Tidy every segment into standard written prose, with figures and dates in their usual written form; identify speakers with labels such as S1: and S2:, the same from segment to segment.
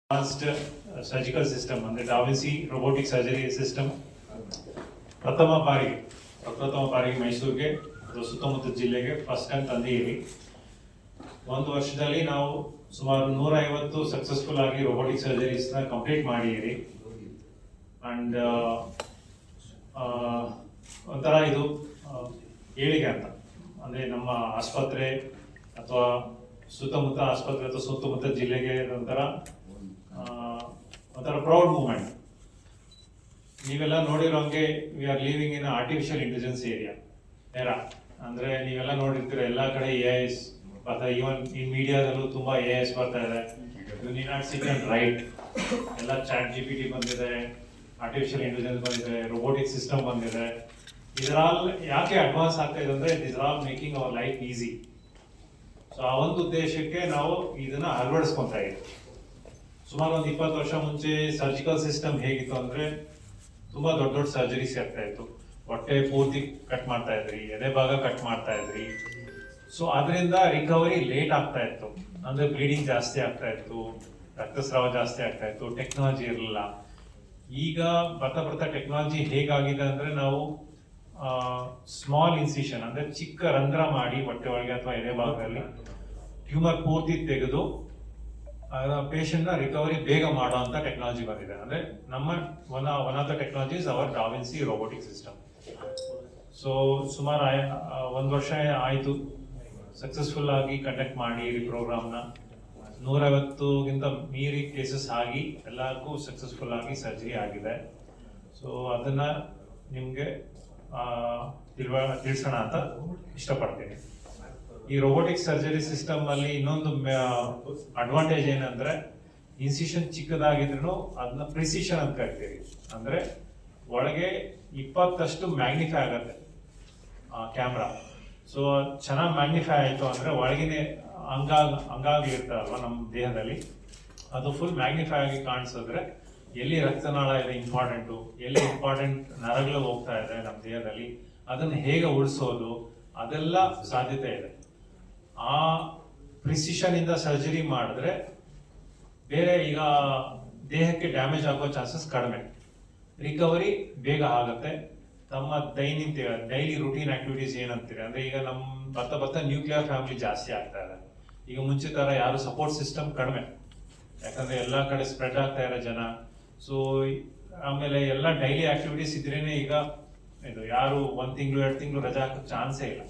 S1: Advanced surgical system ಅಂದರೆ da Vinci robotic surgery system ಪ್ರಥಮ ಬಾರಿಗೆ ಮೈಸೂರಿಗೆ ಸುತ್ತಮುತ್ತ ಜಿಲ್ಲೆಗೆ ಫಸ್ಟ್ ಟೈಮ್ ತಂದಿದ್ದೀವಿ. ಒಂದು ವರ್ಷದಲ್ಲಿ ನಾವು ಸುಮಾರು 150 ಸಕ್ಸಸ್ಫುಲ್ ಆಗಿ ರೋಬೋಟಿಕ್ ಸರ್ಜರೀಸ್ನ ಕಂಪ್ಲೀಟ್ ಮಾಡಿದ್ದೀವಿ. ಅಂಡ್ ಒಂಥರ ಇದು ಏಳಿಗೆ ಅಂತ, ಅಂದರೆ ನಮ್ಮ ಆಸ್ಪತ್ರೆ ಅಥವಾ ಸುತ್ತಮುತ್ತ ಜಿಲ್ಲೆಗೆ ಒಂಥರ ಪ್ರೌಡ್ ಮೂಮೆಂಟ್. ನೀವೆಲ್ಲ ನೋಡಿರೋಂಗೆ we are living in artificial intelligence era. ಅಂದರೆ ನೀವೆಲ್ಲ ನೋಡಿರ್ತೀರ ಎಲ್ಲ ಕಡೆ AI ಬರ್ತಾ, ಈವನ್ ಇನ್ ಮೀಡಿಯಾದಲ್ಲೂ ತುಂಬ AI ಬರ್ತಾ ಇದೆ. You need not sit and write, ಎಲ್ಲ ChatGPT ಬಂದಿದೆ, ಆರ್ಟಿಫಿಷಿಯಲ್ ಇಂಟೆಲಿಜೆನ್ಸ್ ಬಂದಿದೆ, ರೋಬೋಟಿಕ್ ಸಿಸ್ಟಮ್ ಬಂದಿದೆ. ಇದರಾಲ್ ಯಾಕೆ ಅಡ್ವಾನ್ಸ್ ಆಗ್ತಾ ಇದೆ ಅಂದರೆ this are all making our life easy. So ಆ ಒಂದು ಉದ್ದೇಶಕ್ಕೆ ನಾವು ಇದನ್ನ ಅಳವಡಿಸ್ಕೊತಾ ಇದ್ದೀವಿ. ಸುಮಾರು ಒಂದು 20 ವರ್ಷ ಮುಂಚೆ ಸರ್ಜಿಕಲ್ ಸಿಸ್ಟಮ್ ಹೇಗಿತ್ತು ಅಂದರೆ ತುಂಬ ದೊಡ್ಡ ಸರ್ಜರೀಸ್ ಆಗ್ತಾ ಇತ್ತು. ಹೊಟ್ಟೆ ಪೂರ್ತಿ ಕಟ್ ಮಾಡ್ತಾ ಇದ್ರಿ, ಎದೆ ಭಾಗ ಕಟ್ ಮಾಡ್ತಾ ಇದ್ರಿ. ಸೊ ಅದರಿಂದ ರಿಕವರಿ ಲೇಟ್ ಆಗ್ತಾ ಇತ್ತು, ಅಂದರೆ ಬ್ಲೀಡಿಂಗ್ ಜಾಸ್ತಿ ಆಗ್ತಾ ಇತ್ತು, ರಕ್ತಸ್ರಾವ ಜಾಸ್ತಿ ಆಗ್ತಾ ಇತ್ತು, ಟೆಕ್ನಾಲಜಿ ಇರಲಿಲ್ಲ. ಈಗ ಬರ್ತಾ ಟೆಕ್ನಾಲಜಿ ಹೇಗಾಗಿದೆ ಅಂದರೆ ನಾವು ಸ್ಮಾಲ್ ಇನ್ಸಿಷನ್ ಅಂದರೆ ಚಿಕ್ಕ ರಂಧ್ರ ಮಾಡಿ ಹೊಟ್ಟೆ ಒಳಗೆ ಅಥವಾ ಎದೆ ಭಾಗದಲ್ಲಿ ಟ್ಯೂಮರ್ ಪೂರ್ತಿ ತೆಗೆದು ಪೇಷಂಟ್ನ ರಿಕವರಿ ಬೇಗ ಮಾಡೋ ಅಂತ ಟೆಕ್ನಾಲಜಿ ಬಂದಿದೆ. ಅಂದರೆ ನಮ್ಮ one of the technologies our Da Vinci robotic system. So ಸುಮಾರು 1 ವರ್ಷ ಆಯಿತು ಸಕ್ಸಸ್ಫುಲ್ ಆಗಿ ಕಂಡಕ್ಟ್ ಮಾಡಿ ಈ ಪ್ರೋಗ್ರಾಮ್ನ. 150ಗಿಂತ ಮೀರಿ ಕೇಸಸ್ ಆಗಿ ಎಲ್ಲರಿಗೂ ಸಕ್ಸಸ್ಫುಲ್ ಆಗಿ ಸರ್ಜರಿ ಆಗಿದೆ. ಸೊ ಅದನ್ನು ನಿಮಗೆ ತಿಳಿಸೋಣ ಅಂತ ಇಷ್ಟಪಡ್ತೀನಿ. ಈ ರೋಬೋಟಿಕ್ ಸರ್ಜರಿ ಸಿಸ್ಟಮ್ ಅಲ್ಲಿ ಇನ್ನೊಂದು ಅಡ್ವಾಂಟೇಜ್ ಏನಂದ್ರೆ ಇನ್ಸಿಷನ್ ಚಿಕ್ಕದಾಗಿದ್ರು ಅದನ್ನ ಪ್ರಿಸಿಷನ್ ಅಂತ ಕರಿತೀವಿ. ಅಂದ್ರೆ ಒಳಗೆ 20 ಮ್ಯಾಗ್ನಿಫೈ ಆಗತ್ತೆ ಕ್ಯಾಮ್ರಾ. ಸೊ ಚೆನ್ನಾಗಿ ಮ್ಯಾಗ್ನಿಫೈ ಆಯಿತು ಅಂದ್ರೆ ಒಳಗಿನ ಅಂಗಾಗ್ಲಿ ಇರ್ತಾರಲ್ವ ನಮ್ಮ ದೇಹದಲ್ಲಿ, ಅದು ಫುಲ್ ಮ್ಯಾಗ್ನಿಫೈ ಆಗಿ ಕಾಣಿಸಿದ್ರೆ ಎಲ್ಲಿ ರಕ್ತನಾಳ ಇದೆ ಇಂಪಾರ್ಟೆಂಟು, ಎಲ್ಲಿ ಇಂಪಾರ್ಟೆಂಟ್ ನರಗಳು ಹೋಗ್ತಾ ಇದೆ ನಮ್ಮ ದೇಹದಲ್ಲಿ, ಅದನ್ನು ಹೇಗೆ ಉಳಿಸೋದು, ಅದೆಲ್ಲ ಸಾಧ್ಯತೆ ಇದೆ. ಆ ಪ್ರಿಸಿಷನ್ ಇಂದ ಸರ್ಜರಿ ಮಾಡಿದ್ರೆ ಬೇರೆ ಈಗ ದೇಹಕ್ಕೆ ಡ್ಯಾಮೇಜ್ ಆಗೋ ಚಾನ್ಸಸ್ ಕಡಿಮೆ, ರಿಕವರಿ ಬೇಗ ಆಗುತ್ತೆ. ತಮ್ಮ ಡೈಲಿ ರುಟೀನ್ ಆಕ್ಟಿವಿಟೀಸ್ ಏನಂತೀರಿ ಅಂದರೆ ಈಗ ನಮ್ಮ ಬರ್ತಾ ನ್ಯೂಕ್ಲಿಯರ್ ಫ್ಯಾಮಿಲಿ ಜಾಸ್ತಿ ಆಗ್ತಾ ಇದೆ. ಈಗ ಮುಂಚೆ ಥರ ಯಾರು ಸಪೋರ್ಟ್ ಸಿಸ್ಟಮ್ ಕಡಿಮೆ, ಯಾಕಂದರೆ ಎಲ್ಲ ಕಡೆ ಸ್ಪ್ರೆಡ್ ಆಗ್ತಾ ಇರೋ ಜನ. ಸೊ ಆಮೇಲೆ ಎಲ್ಲ ಡೈಲಿ ಆಕ್ಟಿವಿಟೀಸ್ ಇದ್ರೇನೆ ಈಗ ಇದು ಯಾರು 1 ತಿಂಗಳು 2 ತಿಂಗಳು ರಜಾ ಹಾಕೋ ಚಾನ್ಸೇ ಇಲ್ಲ.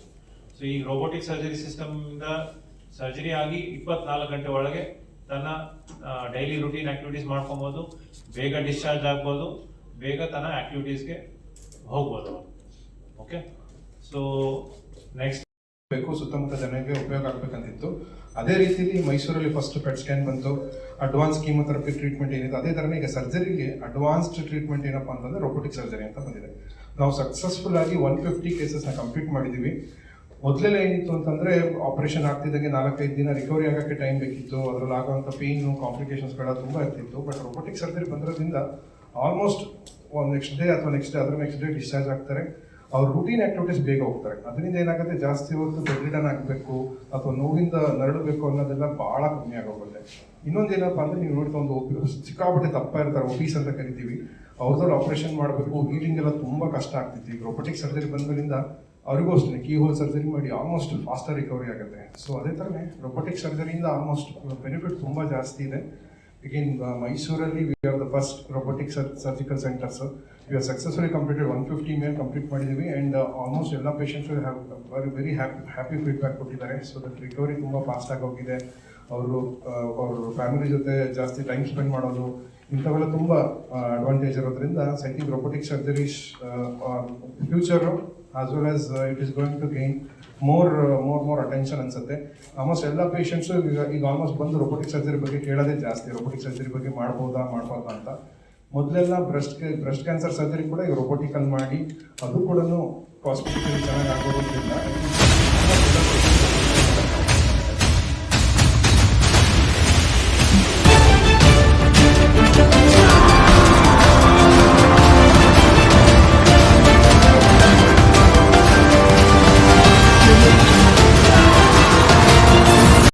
S1: ಸೊ ಈ ರೋಬೋಟಿಕ್ ಸರ್ಜರಿ ಸಿಸ್ಟಮ್ ಇಂದ ಸರ್ಜರಿ ಆಗಿ 24 ಗಂಟೆ ಒಳಗೆ ತನ್ನ ಡೈಲಿ ರುಟೀನ್ ಆಕ್ಟಿವಿಟೀಸ್ ಮಾಡ್ಕೊಬೋದು, ಬೇಗ ಡಿಸ್ಚಾರ್ಜ್ ಆಗ್ಬೋದು, ಬೇಗ ತನ್ನ ಆಕ್ಟಿವಿಟೀಸ್ಗೆ ಹೋಗ್ಬೋದು. ಓಕೆ, ಸೊ ನೆಕ್ಸ್ಟ್
S2: ಬೇಕು ಸುತ್ತಮುತ್ತ ಜನರಿಗೆ ಉಪಯೋಗ ಆಗ್ಬೇಕಂತಿತ್ತು. ಅದೇ ರೀತಿಯಲ್ಲಿ ಮೈಸೂರಲ್ಲಿ ಫಸ್ಟ್ ಪೆಟ್ ಸ್ಕ್ಯಾನ್ ಬಂತು, ಅಡ್ವಾನ್ಸ್ ಕೀಮೋಥೆರಪಿ ಟ್ರೀಟ್ಮೆಂಟ್ ಏನಿದೆ ಅದೇ ಥರನೇ ಈಗ ಸರ್ಜರಿಗೆ ಅಡ್ವಾನ್ಸ್ಡ್ ಟ್ರೀಟ್ಮೆಂಟ್ ಏನಪ್ಪಾ ಅಂತಂದ್ರೆ ರೋಬೋಟಿಕ್ ಸರ್ಜರಿ ಅಂತ ಬಂದಿದೆ. ನಾವು ಸಕ್ಸಸ್ಫುಲ್ ಆಗಿ 150 ಕೇಸಸ್ನ ಕಂಪ್ಲೀಟ್ ಮಾಡಿದ್ದೀವಿ. ಮೊದಲೆಲ್ಲ ಏನಿತ್ತು ಅಂತಂದ್ರೆ ಆಪರೇಷನ್ ಆಗ್ತಿದ್ದಂಗೆ 4-5 ದಿನ ರಿಕವರಿ ಆಗೋಕ್ಕೆ ಟೈಮ್ ಬೇಕಿತ್ತು, ಅದರಲ್ಲಿ ಆಗುವಂಥ ಪೇಯ್ನು ಕಾಂಪ್ಲಿಕೇಶನ್ಸ್ಗಳ ತುಂಬ ಇರ್ತಿತ್ತು. ಬಟ್ ರೋಬೋಟಿಕ್ ಸರ್ಜರಿ ಬಂದಿರೋದ್ರಿಂದ ಆಲ್ಮೋಸ್ಟ್ ನೆಕ್ಸ್ಟ್ ಡೇ ಅದರ ನೆಕ್ಸ್ಟ್ ಡೇ ಡಿಸ್ಚಾರ್ಜ್ ಆಗ್ತಾರೆ. ಅವ್ರ ರೂಟೀನ್ ಆಕ್ಟಿವಿಟೀಸ್ ಬೇಗ ಹೋಗ್ತಾರೆ. ಅದರಿಂದ ಏನಾಗುತ್ತೆ, ಜಾಸ್ತಿ ಹೊತ್ತು ಬೆಡ್ ರಿಡನ್ ಆಗಬೇಕು ಅಥವಾ ನೋವಿಂದ ನರಳಬೇಕು ಅನ್ನೋದೆಲ್ಲ ಭಾಳ ಕಮ್ಮಿ ಆಗೋಗುತ್ತೆ. ಇನ್ನೊಂದೇನಪ್ಪ ಅಂದರೆ ನೀವು ನೋಡ್ತಾ ಒಂದು ಸಿಕ್ಕಾಪಟ್ಟೆ ದಪ್ಪ ಇರ್ತಾರೆ, ಒಬೀಸ್ ಅಂತ ಕರಿತೀವಿ, ಅವ್ರದ್ದು ಆಪರೇಷನ್ ಮಾಡಬೇಕು, ಹೀಲಿಂಗ್ ಎಲ್ಲ ತುಂಬ ಕಷ್ಟ ಆಗ್ತಿತ್ತು. ಈಗ ರೋಬೋಟಿಕ್ ಸರ್ಜರಿ ಬಂದ್ಮೇಲಿಂದ ಅವ್ರಿಗೂ ಅಷ್ಟೇ ಕೀ ಹೋಲ್ ಸರ್ಜರಿ ಮಾಡಿ ಆಲ್ಮೋಸ್ಟ್ ಫಾಸ್ಟಾಗಿ ರಿಕವರಿ ಆಗುತ್ತೆ. ಸೊ ಅದೇ ಥರನೇ ರೋಬೋಟಿಕ್ ಸರ್ಜರಿಯಿಂದ ಆಲ್ಮೋಸ್ಟ್ ಬೆನಿಫಿಟ್ ತುಂಬ ಜಾಸ್ತಿ ಇದೆ. Again, ಮೈಸೂರಲ್ಲಿ we are the first robotic surgical centers. We have successfully completed 150 ಮೇಲ್ ಕಂಪ್ಲೀಟ್ ಮಾಡಿದ್ದೀವಿ. ಆ್ಯಂಡ್ ಆಲ್ಮೋಸ್ಟ್ ಎಲ್ಲ patients have very happy feedback ಕೊಟ್ಟಿದ್ದಾರೆ. ಸೊ ದಟ್ ರಿಕವರಿ ತುಂಬ ಫಾಸ್ಟಾಗಿ ಹೋಗಿದೆ. ಅವ್ರ ಫ್ಯಾಮಿಲಿ ಜೊತೆ ಜಾಸ್ತಿ ಟೈಮ್ ಸ್ಪೆಂಡ್ ಮಾಡೋದು ಇಂಥವೆಲ್ಲ ತುಂಬ ಅಡ್ವಾಂಟೇಜ್ ಇರೋದ್ರಿಂದ I think robotic surgeries future as well as it is going to gain more attention ಅನ್ಸುತ್ತೆ. ಆಲ್ಮೋಸ್ಟ್ ಎಲ್ಲ ಪೇಷಂಟ್ಸು ಈಗ ಆಲ್ಮೋಸ್ಟ್ ಬಂದು ರೋಬೋಟಿಕ್ ಸರ್ಜರಿ ಬಗ್ಗೆ ಕೇಳೋದೇ ಜಾಸ್ತಿ, ರೋಬೋಟಿಕ್ ಸರ್ಜರಿ ಬಗ್ಗೆ ಮಾಡ್ಬೋದಾ ಅಂತ. ಮೊದಲೆಲ್ಲ ಬ್ರೆಸ್ಟ್ ಕ್ಯಾನ್ಸರ್ ಸರ್ಜರಿ ಕೂಡ ಈಗ ರೋಬೋಟಿಕಲ್ಲಿ ಮಾಡಿ ಅದು ಕೂಡ ಕಾಸ್ಮೆಟಿಕಲಿ ಚೆನ್ನಾಗಿ ಆಗೋದ್ರಿಂದ